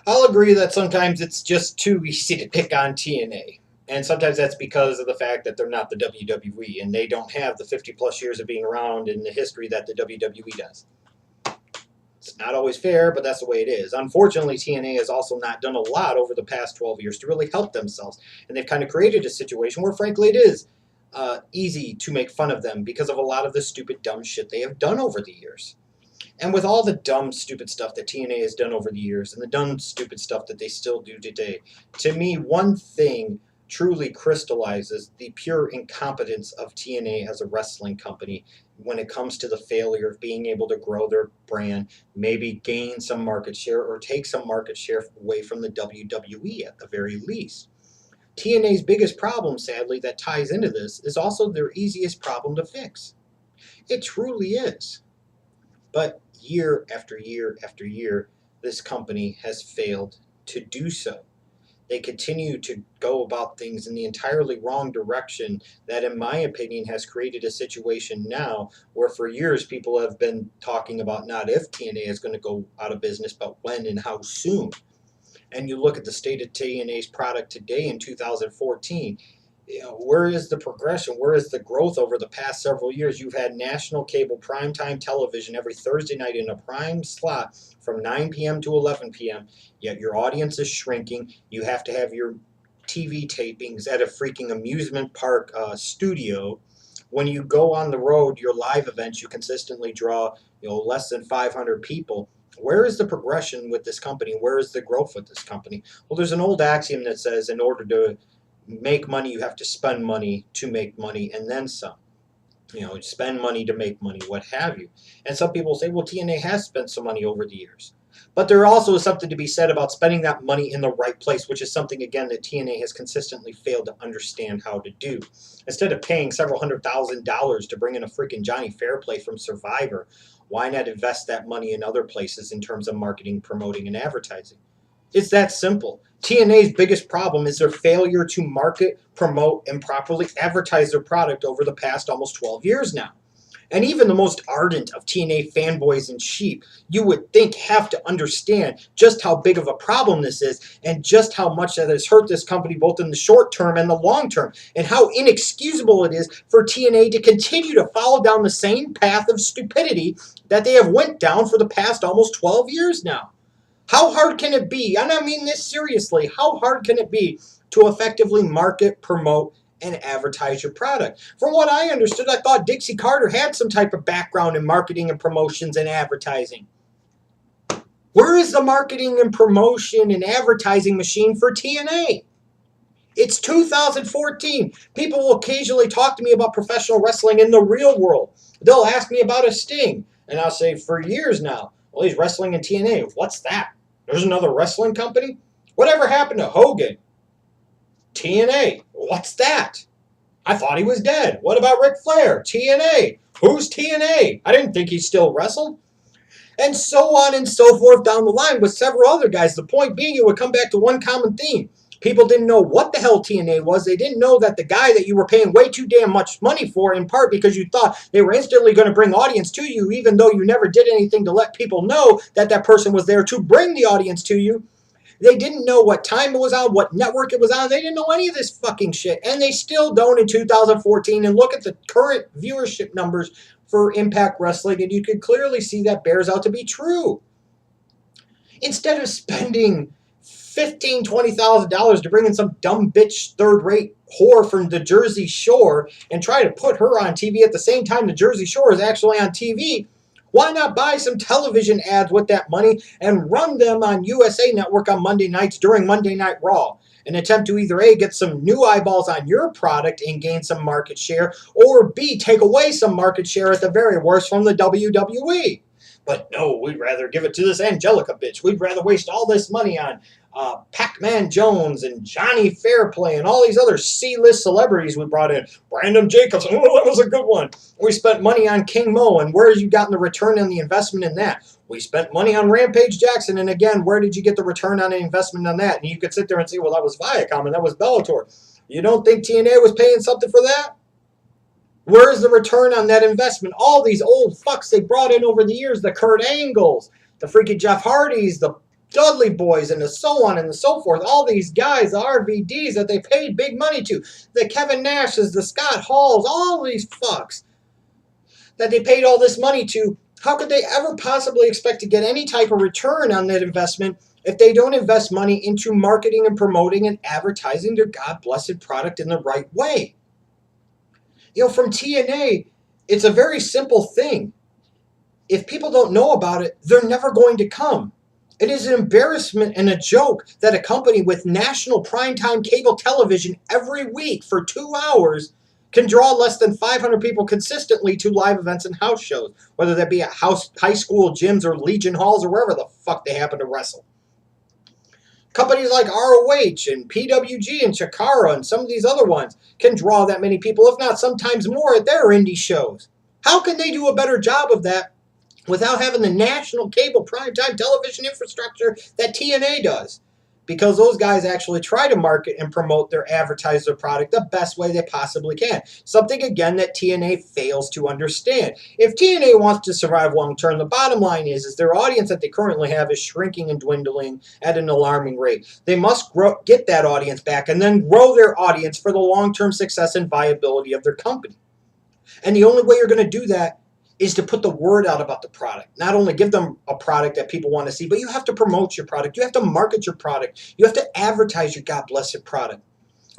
I'll agree that sometimes it's just too easy to pick on TNA. And sometimes that's because of the fact that they're not the WWE and they don't have the 50 plus years of being around in the history that the WWE does. It's not always fair, but that's the way it is. Unfortunately, TNA has also not done a lot over the past 12 years to really help themselves. And they've kind of created a situation where, frankly, it is easy to make fun of them because of a lot of the stupid, dumb shit they have done over the years. And with all the dumb, stupid stuff that TNA has done over the years and the dumb, stupid stuff that they still do today, to me, one thing truly crystallizes the pure incompetence of TNA as a wrestling company when it comes to the failure of being able to grow their brand, maybe gain some market share or take some market share away from the WWE at the very least. TNA's biggest problem, sadly, that ties into this is also their easiest problem to fix. It truly is. But year after year after year, this company has failed to do so. They continue to go about things in the entirely wrong direction that, in my opinion, has created a situation now where for years people have been talking about not if TNA is going to go out of business, but when and how soon. And you look at the state of TNA's product today in 2014, where is the progression? Where is the growth over the past several years? You've had national cable primetime television every Thursday night in a prime slot from 9 p.m. to 11 p.m., yet your audience is shrinking. You have to have your TV tapings at a freaking amusement park studio. When you go on the road, your live events, you consistently draw less than 500 people. Where is the progression with this company? Where is the growth with this company? Well, there's an old axiom that says in order to make money, you have to spend money to make money and then some. Spend money to make money, what have you. And some people say, well, TNA has spent some money over the years. But there also is something to be said about spending that money in the right place, which is something, again, that TNA has consistently failed to understand how to do. Instead of paying several $100,000 to bring in a freaking Johnny Fairplay from Survivor, why not invest that money in other places in terms of marketing, promoting, and advertising? It's that simple. TNA's biggest problem is their failure to market, promote, and properly advertise their product over the past almost 12 years now. And even the most ardent of TNA fanboys and sheep, you would think, have to understand just how big of a problem this is and just how much that has hurt this company both in the short term and the long term, and how inexcusable it is for TNA to continue to follow down the same path of stupidity that they have went down for the past almost 12 years now. How hard can it be, and I mean this seriously, how hard can it be to effectively market, promote, and advertise your product? From what I understood, I thought Dixie Carter had some type of background in marketing and promotions and advertising. Where is the marketing and promotion and advertising machine for TNA? It's 2014. People will occasionally talk to me about professional wrestling in the real world. They'll ask me about a Sting, and I'll say, for years now, well, he's wrestling in TNA. What's that? There's another wrestling company? Whatever happened to Hogan? TNA. What's that? I thought he was dead. What about Ric Flair? TNA. Who's TNA? I didn't think he still wrestled. And so on and so forth down the line with several other guys. The point being, it would come back to one common theme. People didn't know what the hell TNA was. They didn't know that the guy that you were paying way too damn much money for, in part because you thought they were instantly going to bring audience to you, even though you never did anything to let people know that that person was there to bring the audience to you. They didn't know what time it was on, what network it was on. They didn't know any of this fucking shit. And they still don't in 2014. And look at the current viewership numbers for Impact Wrestling, and you can clearly see that bears out to be true. Instead of spending $15,000, $20,000 to bring in some dumb bitch third-rate whore from the Jersey Shore and try to put her on TV at the same time the Jersey Shore is actually on TV, why not buy some television ads with that money and run them on USA Network on Monday nights during Monday Night Raw? An attempt to either A, get some new eyeballs on your product and gain some market share, or B, take away some market share at the very worst from the WWE. But no, we'd rather give it to this Angelica bitch. We'd rather waste all this money on Pac-Man Jones and Johnny Fairplay and all these other C-list celebrities we brought in. Brandon Jacobs, oh, that was a good one. We spent money on King Mo, and where have you gotten the return on the investment in that? We spent money on Rampage Jackson, and again, where did you get the return on the investment on that? And you could sit there and say, well, that was Viacom, and that was Bellator. You don't think TNA was paying something for that? Where's the return on that investment? All these old fucks they brought in over the years, the Kurt Angles, the freaking Jeff Hardys, the Dudley Boys and so on and so forth. All these guys, the RVDs that they paid big money to, the Kevin Nashes, the Scott Halls, all these fucks that they paid all this money to, how could they ever possibly expect to get any type of return on that investment if they don't invest money into marketing and promoting and advertising their God-blessed product in the right way? You know, from TNA, it's a very simple thing. If people don't know about it, they're never going to come. It is an embarrassment and a joke that a company with national primetime cable television every week for 2 hours can draw less than 500 people consistently to live events and house shows, whether that be at high school gyms or Legion halls or wherever the fuck they happen to wrestle. Companies like ROH and PWG and Chikara and some of these other ones can draw that many people, if not sometimes more, at their indie shows. How can they do a better job of that without having the national cable primetime television infrastructure that TNA does? Because those guys actually try to market and promote advertise their product the best way they possibly can. Something, again, that TNA fails to understand. If TNA wants to survive long term, the bottom line is their audience that they currently have is shrinking and dwindling at an alarming rate. They must get that audience back and then grow their audience for the long-term success and viability of their company. And the only way you're going to do that is to put the word out about the product. Not only give them a product that people want to see, but you have to promote your product. You have to market your product. You have to advertise your God-blessed product.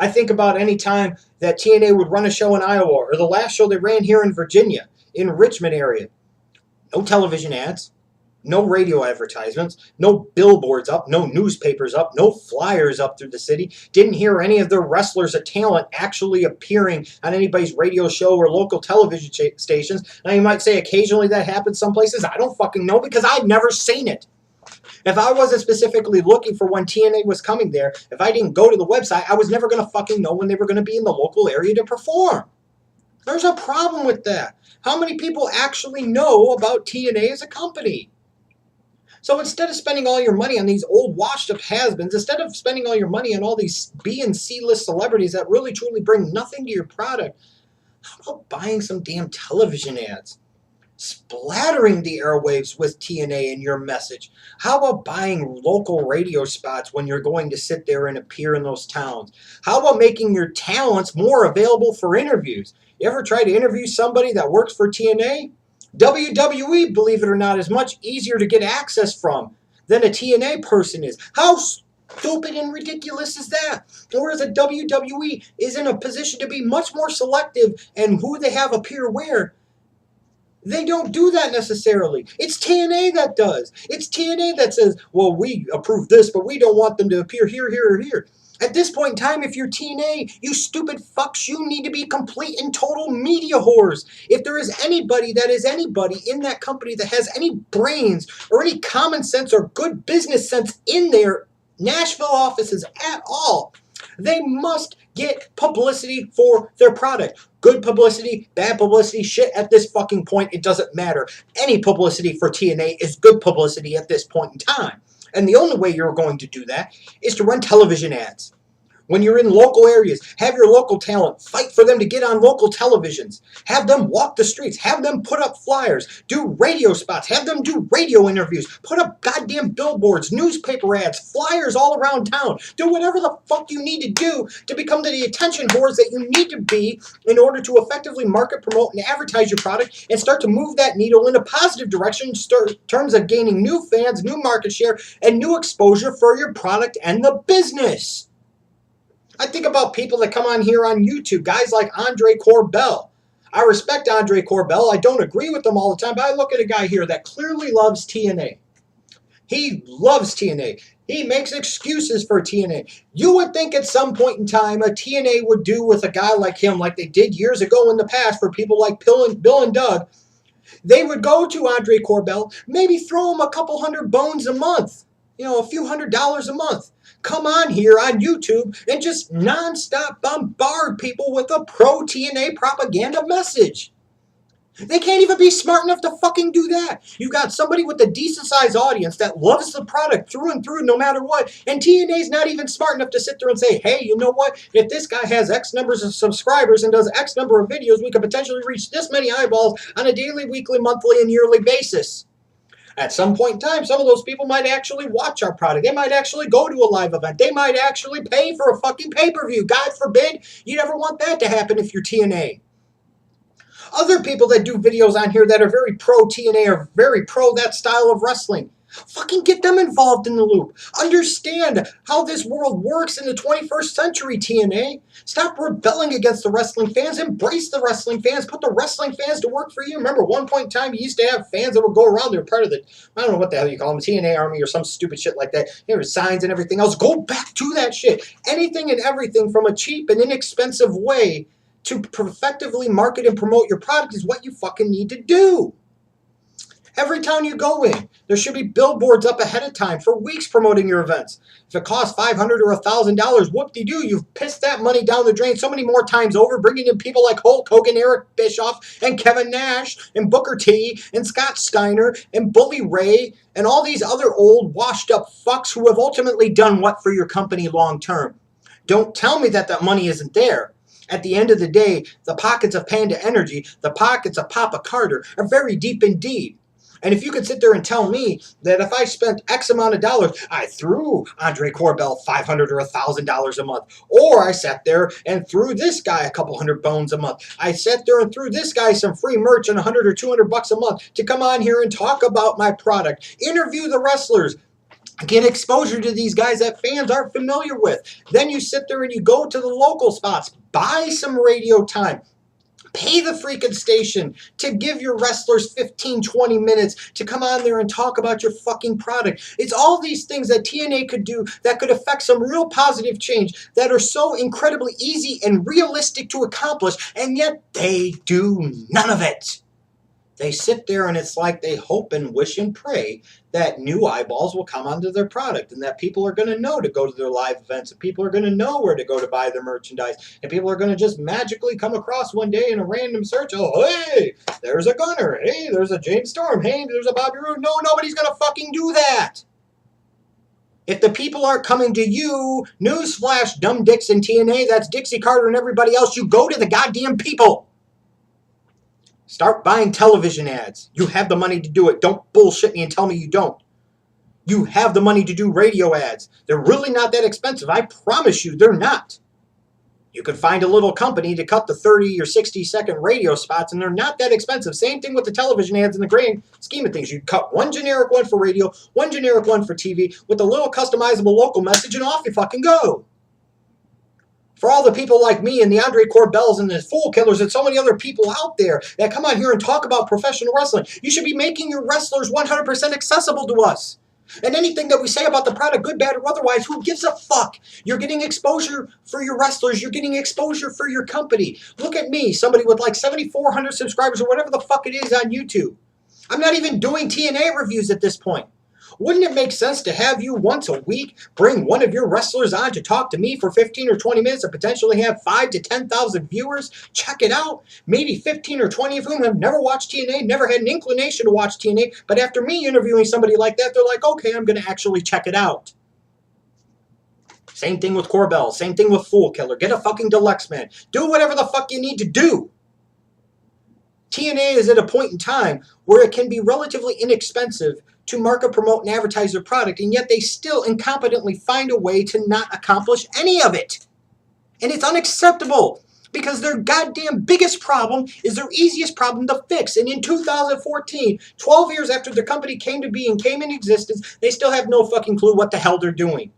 I think about any time that TNA would run a show in Iowa, or the last show they ran here in Virginia, in Richmond area. No television ads, no radio advertisements, no billboards up, no newspapers up, no flyers up through the city. Didn't hear any of their wrestlers of talent actually appearing on anybody's radio show or local television stations. Now you might say occasionally that happens some places. I don't fucking know because I've never seen it. If I wasn't specifically looking for when TNA was coming there, if I didn't go to the website, I was never going to fucking know when they were going to be in the local area to perform. There's a problem with that. How many people actually know about TNA as a company? So instead of spending all your money on these old washed-up has-beens, instead of spending all your money on all these B and C-list celebrities that really truly bring nothing to your product, how about buying some damn television ads? Splattering the airwaves with TNA and your message. How about buying local radio spots when you're going to sit there and appear in those towns? How about making your talents more available for interviews? You ever try to interview somebody that works for TNA? WWE, believe it or not, is much easier to get access from than a TNA person is. How stupid and ridiculous is that? Whereas a WWE is in a position to be much more selective in who they have appear where. They don't do that necessarily. It's TNA that does. It's TNA that says, well, we approve this, but we don't want them to appear here, here, or here. At this point in time, if you're TNA, you stupid fucks, you need to be complete and total media whores. If there is anybody that is anybody in that company that has any brains or any common sense or good business sense in their Nashville offices at all, they must get publicity for their product. Good publicity, bad publicity, shit, at this fucking point, it doesn't matter. Any publicity for TNA is good publicity at this point in time. And the only way you're going to do that is to run television ads. When you're in local areas, have your local talent fight for them to get on local televisions. Have them walk the streets. Have them put up flyers. Do radio spots. Have them do radio interviews. Put up goddamn billboards, newspaper ads, flyers all around town. Do whatever the fuck you need to do to become the attention whores that you need to be in order to effectively market, promote, and advertise your product and start to move that needle in a positive direction in terms of gaining new fans, new market share, and new exposure for your product and the business. I think about people that come on here on YouTube, guys like Andre Corbell. I respect Andre Corbell. I don't agree with them all the time, but I look at a guy here that clearly loves TNA. He loves TNA. He makes excuses for TNA. You would think at some point in time a TNA would do with a guy like him, like they did years ago in the past for people like Bill and Doug. They would go to Andre Corbell, maybe throw him a couple $100 bones a month, a few $100 a month. Come on here on YouTube and just nonstop bombard people with a pro-TNA propaganda message. They can't even be smart enough to fucking do that. You've got somebody with a decent-sized audience that loves the product through and through no matter what, and TNA's not even smart enough to sit there and say, hey, you know what? If this guy has X numbers of subscribers and does X number of videos, we could potentially reach this many eyeballs on a daily, weekly, monthly, and yearly basis. At some point in time, some of those people might actually watch our product. They might actually go to a live event. They might actually pay for a fucking pay-per-view. God forbid, you never want that to happen if you're TNA. Other people that do videos on here that are very pro TNA or very pro that style of wrestling, fucking get them involved in the loop. Understand how this world works in the 21st century, TNA. Stop rebelling against the wrestling fans. Embrace the wrestling fans. Put the wrestling fans to work for you. Remember, one point in time, you used to have fans that would go around. They were part of the, I don't know what the hell you call them, TNA Army or some stupid shit like that. There were signs and everything else. Go back to that shit. Anything and everything from a cheap and inexpensive way to effectively market and promote your product is what you fucking need to do. Every town you go in, there should be billboards up ahead of time for weeks promoting your events. If it costs $500 or $1,000, whoop-de-doo, you've pissed that money down the drain so many more times over, bringing in people like Hulk Hogan, Eric Bischoff, and Kevin Nash, and Booker T, and Scott Steiner, and Bully Ray, and all these other old, washed-up fucks who have ultimately done what for your company long-term. Don't tell me that that money isn't there. At the end of the day, the pockets of Panda Energy, the pockets of Papa Carter, are very deep indeed. And if you could sit there and tell me that if I spent X amount of dollars, I threw Andre Corbell $500 or $1,000 a month, or I sat there and threw this guy a couple hundred bones a month, I sat there and threw this guy some free merch and $100 or $200 a month to come on here and talk about my product, interview the wrestlers, get exposure to these guys that fans aren't familiar with. Then you sit there and you go to the local spots, buy some radio time, pay the freaking station to give your wrestlers 15, 20 minutes to come on there and talk about your fucking product. It's all these things that TNA could do that could affect some real positive change that are so incredibly easy and realistic to accomplish, and yet they do none of it. They sit there and it's like they hope and wish and pray that new eyeballs will come onto their product and that people are going to know to go to their live events and people are going to know where to go to buy their merchandise and people are going to just magically come across one day in a random search, oh, hey, there's a Gunner, hey, there's a James Storm, hey, there's a Bobby Roode. No, nobody's going to fucking do that. If the people aren't coming to you, newsflash, dumb dicks in TNA, that's Dixie Carter and everybody else, you go to the goddamn people. Start buying television ads. You have the money to do it. Don't bullshit me and tell me you don't. You have the money to do radio ads. They're really not that expensive. I promise you they're not. You could find a little company to cut the 30 or 60-second radio spots, and they're not that expensive. Same thing with the television ads in the grand scheme of things. You cut one generic one for radio, one generic one for TV, with a little customizable local message, and off you fucking go. For all the people like me and the Andre Corbells and the Fool Killers and so many other people out there that come on here and talk about professional wrestling, you should be making your wrestlers 100% accessible to us. And anything that we say about the product, good, bad, or otherwise, who gives a fuck? You're getting exposure for your wrestlers. You're getting exposure for your company. Look at me, somebody with like 7,400 subscribers or whatever the fuck it is on YouTube. I'm not even doing TNA reviews at this point. Wouldn't it make sense to have you once a week bring one of your wrestlers on to talk to me for 15 or 20 minutes and potentially have 5 to 10,000 viewers? Check it out. Maybe 15 or 20 of whom have never watched TNA, never had an inclination to watch TNA, but after me interviewing somebody like that, they're like, okay, I'm going to actually check it out. Same thing with Corbell. Same thing with Fool Killer. Get a fucking deluxe, man. Do whatever the fuck you need to do. TNA is at a point in time where it can be relatively inexpensive to market, promote, and advertise their product, and yet they still incompetently find a way to not accomplish any of it. And it's unacceptable because their goddamn biggest problem is their easiest problem to fix. And in 2014, 12 years after the company came to be and came in existence, they still have no fucking clue what the hell they're doing.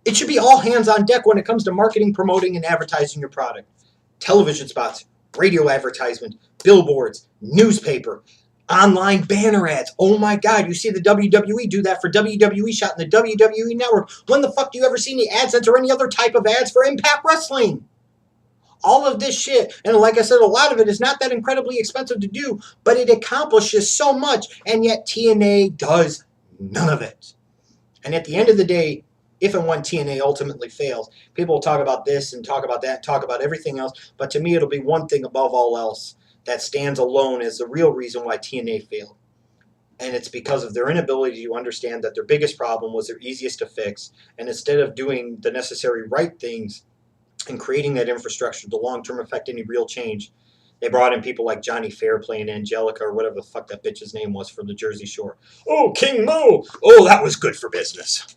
It should be all hands on deck when it comes to marketing, promoting, and advertising your product. Television spots, radio advertisement, billboards, newspaper, online banner ads. Oh my God, you see the WWE do that for WWE Shot in the WWE Network. When the fuck do you ever see any AdSense or any other type of ads for Impact Wrestling? All of this shit, and like I said, a lot of it is not that incredibly expensive to do, but it accomplishes so much, and yet TNA does none of it. And at the end of the day, if and when TNA ultimately fails, people will talk about this and talk about that, talk about everything else, but to me it'll be one thing above all else that stands alone as the real reason why TNA failed. And it's because of their inability to understand that their biggest problem was their easiest to fix. And instead of doing the necessary right things and creating that infrastructure to long-term affect any real change, They brought in people like Johnny Fair playing Angelica or whatever the fuck that bitch's name was from the Jersey Shore. Oh, King Mo! Oh, that was good for business.